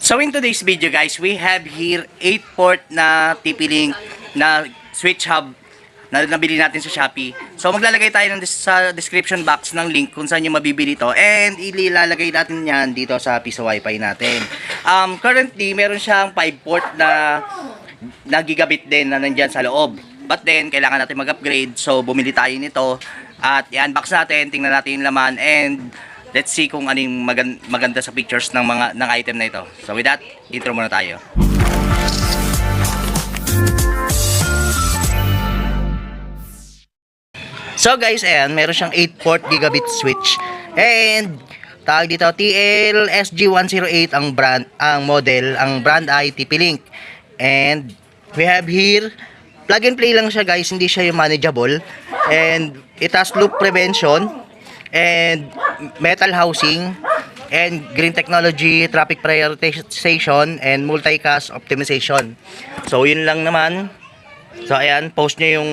So in today's video guys, we have here 8-port na TP-Link na switch hub na nabili natin sa Shopee. So maglalagay tayo sa description box ng link kung saan yung mabibili to, and ilalagay natin yan dito sa piso wifi natin. Currently, meron siyang 5-port na gigabit din na nandyan sa loob. But then, kailangan natin mag-upgrade. So bumili tayo nito at i-unbox natin, tingnan natin yung laman, and let's see kung anong maganda sa pictures ng item na ito. So with that, intro muna tayo. So guys, ayan, meron siyang 8-port gigabit switch. And tawag dito TL-SG108 ang model, ang brand ay TP-Link. And we have here plug and play lang siya guys, hindi siya yung manageable. And it has loop prevention and metal housing and green technology, traffic prioritization, and multicast optimization. So yun lang naman. So ayan, post nyo yung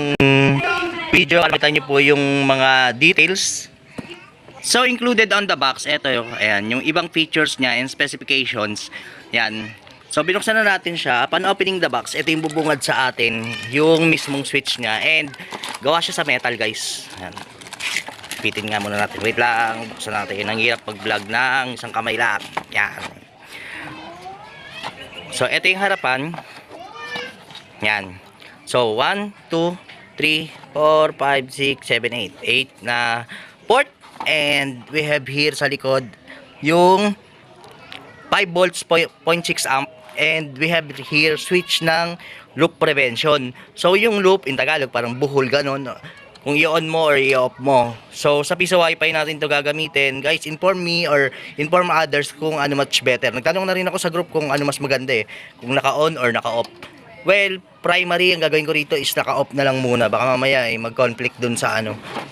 video, kalimutan nyo po yung mga details. So included on the box, eto yung, ayan, yung ibang features niya and specifications. Yan. So binuksan na natin siya. Upon opening the box, ito yung bubungad sa atin, yung mismong switch niya, and gawa siya sa metal guys. Ayan. Pitin nga muna natin. Wait lang. Buksan natin. Ang hirap pag-vlog ng isang kamay lang. Yan. So, ito yung harapan. Yan. So, 1, 2, 3, 4, 5, 6, 7, 8. 8 na port. And we have here sa likod yung 5 volts 0.6 amp. And we have here switch ng loop prevention. So, yung loop, in Tagalog, parang buhol, ganon. Kung i-on mo or i-off mo. So, sa piso wifi natin to gagamitin. Guys, inform me or inform others kung ano much better. Nagtanong na rin ako sa group kung ano mas maganda eh. Kung naka-on or naka-off. Well, primary, ang gagawin ko rito is naka-off na lang muna. Baka mamaya eh, mag-conflict dun sa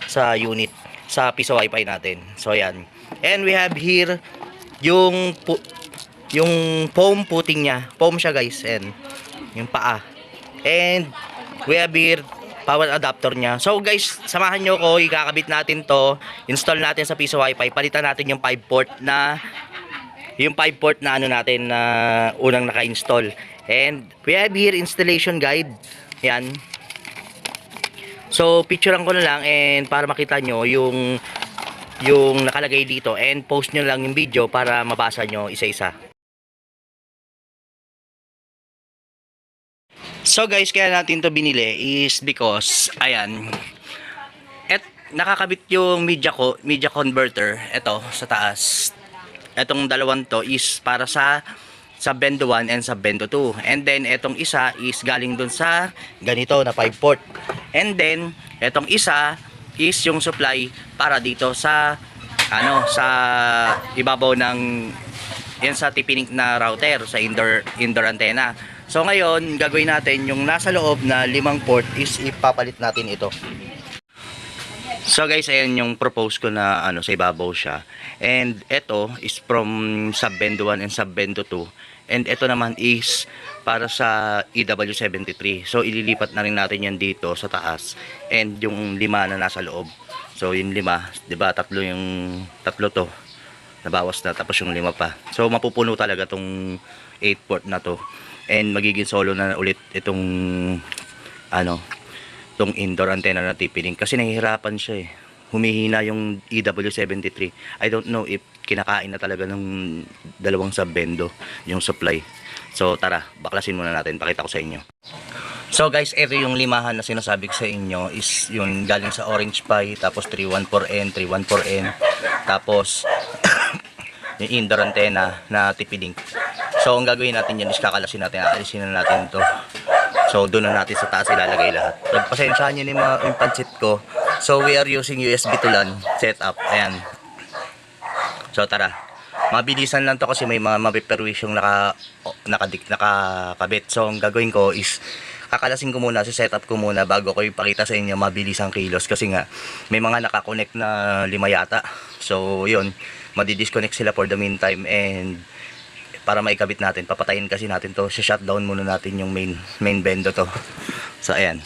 sa unit, sa piso wifi natin. So, yan. And we have here yung foam putting niya. Foam siya guys. And yung paa. And we have here power adapter niya. So guys, samahan nyo ko, ikakabit natin to, install natin sa piso wifi, palitan natin yung 5-port na ano natin na unang naka-install. And we have here installation guide. Yan. So picturean ko na lang and para makita nyo yung nakalagay dito, and post nyo lang yung video para mabasa nyo isa-isa. So guys, kaya natin to binili is because ayan, nakakabit yung media converter ito sa taas. Etong dalawang to is para sa Bendo 1 and sa Bendo 2. And then etong isa is galing dun sa ganito na 5-port. And then etong isa is yung supply para dito sa sa ibabaw ng yan sa TP-Link na router sa indoor antenna. So ngayon, gagawin natin yung nasa loob na 5-port is ipapalit natin ito. So guys, ayan yung propose ko na sa ibabaw siya. And ito is from sub Bendo 1 and sub Bendo 2. And ito naman is para sa EW73. So ililipat na rin natin yan dito sa taas. And yung 5 na nasa loob. So yung 5, 'di ba? Tatlo to. Nabawas na, tapos yung 5 pa. So mapupuno talaga tong 8-port na to. And magiging solo na ulit itong itong indoor antenna na TP-Link kasi nahihirapan siya eh. Humihina yung EW73. I don't know if kinakain na talaga ng dalawang sub Bendo yung supply. So tara, baklasin muna natin, pakita ko sa inyo. So guys, ito yung 5 na sinasabi ko sa inyo is yung galing sa Orange Pi, tapos 314N, 314N, tapos yung indoor antenna na TP-Link. So ang gagawin natin yan is kakalasin natin, aalisin na natin ito. So doon na natin sa taas ilalagay lahat. Pagpasensyahan nyo yung pansit ko. So we are using USB to LAN setup. Ayan. So tara, mabilisan lang to kasi may mga mapiperwish yung nakakabit. So ang gagawin ko is kakalasin ko muna, setup ko muna bago ko ipakita sa inyo mabilis ang kilos kasi nga may mga nakakonect na 5 yata. So yun, madi-disconnect sila for the meantime, and para maikabit natin, papatayin kasi natin to, shutdown muna natin yung main Bendo to. So ayan,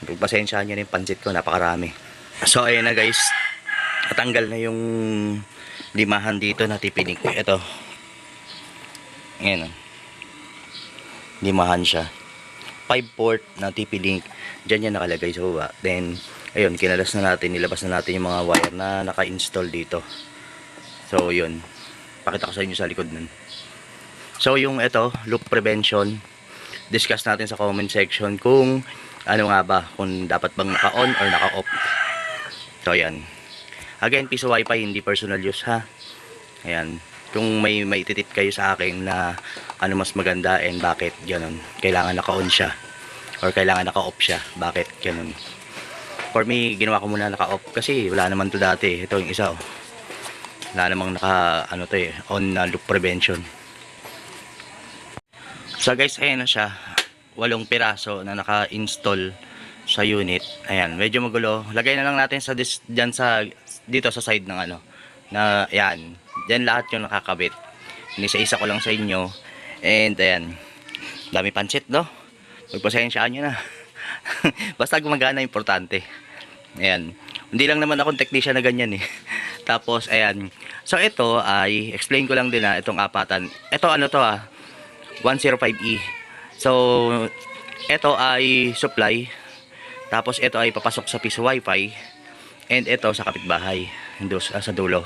pagpasensyahan nyo na yung pansit ko, napakarami. So ayan na guys, natanggal na yung 5 dito na TP-Link. Ito Ayan, limahan siya. 5-port na TP-Link. Diyan yan nakalagay sa baba. Then, ayun, kinalas na natin, nilabas na natin yung mga wire na naka-install dito. So, yun. Pakita ko sa inyo sa likod nun. So, yung ito, loop prevention. Discuss natin sa comment section kung ano nga ba, kung dapat bang naka-on or naka-off. So, ayan. Again, piso wifi, hindi personal use ha. Ayan. Kung may maititit kayo sa akin na ano mas maganda and bakit ganun, kailangan naka-on siya or kailangan naka-off siya, bakit ganun. For me, ginawa ko muna naka-off kasi wala naman to dati. Ito yung isa, oh. Wala namang naka, ano to on na loop prevention. So guys, ayan na siya. 8 piraso na naka-install sa unit. Ayan, medyo magulo. Lagay na lang natin sa dyan sa dito sa side ng ano na ayan. Diyan lahat yung nakakabit. Inisa-isa ko lang sa inyo. And ayan. Dami pansit, no? Magpasensyaan nyo na. Basta gumagana, importante. Ayan. Hindi lang naman akong technician na ganyan eh. Tapos ayan. So ito ay explain ko lang din na itong apatan. Ito ano to 105E. So ito ay supply. Tapos ito ay papasok sa piso wifi. And ito sa kapitbahay. Sa dulo.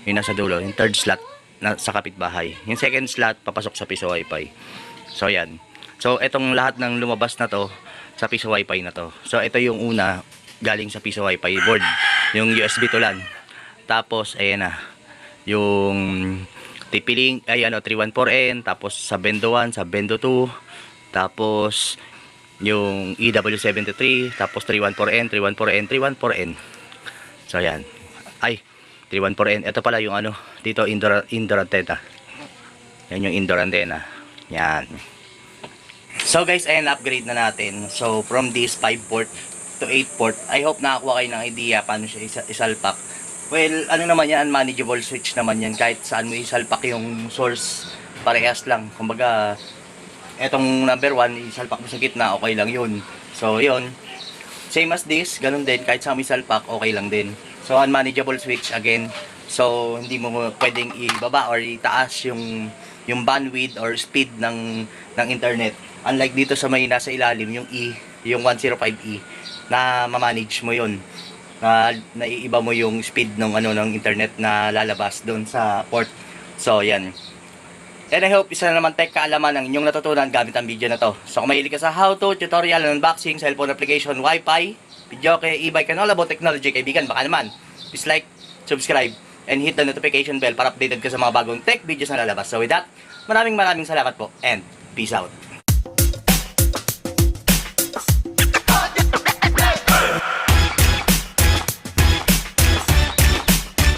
Yung nasa dulo, yung third slot na sa kapitbahay. Yung second slot papasok sa piso wifi. So yan. So itong lahat ng lumabas na to sa piso wifi na to. So ito yung una galing sa piso wifi board, yung USB to LAN. Tapos ayan na. Yung TP-Link ay ano 314N, tapos sa Bendo 1, sa Bendo 2, tapos yung EW73, tapos 314N, 314N, 314N. So ayan. Ay 314N. Ito pala yung ano, dito indoor antenna. Yan yung indoor antenna. Yan. So guys, ayan, upgrade na natin. So from this 5-port to 8-port, I hope nakakuha kayo ng idea paano siya isalpak. Well, ano naman yan, unmanageable switch naman yan. Kahit saan mo isalpak yung source, parehas lang. Kumbaga, etong number 1, isalpak mo sa gitna, okay lang yun. So yun, same as this, ganun din. Kahit saan mo isalpak, okay lang din. So unmanageable switch again. So hindi mo pwedeng ibaba or itaas yung bandwidth or speed ng internet. Unlike dito sa may nasa ilalim yung yung 105E na ma-manage mo yun. Na naiiba mo yung speed ng ng internet na lalabas doon sa port. So yan. And I hope isa na naman tech kaalaman ang inyong natutunan gamit ang video na to. So kung mahilig ka sa how to, tutorial, unboxing, cellphone application, wifi, video kay e-bike and all about technology, kaibigan, baka naman, please like, subscribe, and hit the notification bell para updated ka sa mga bagong tech videos na lalabas. So with that, maraming salamat po and peace out.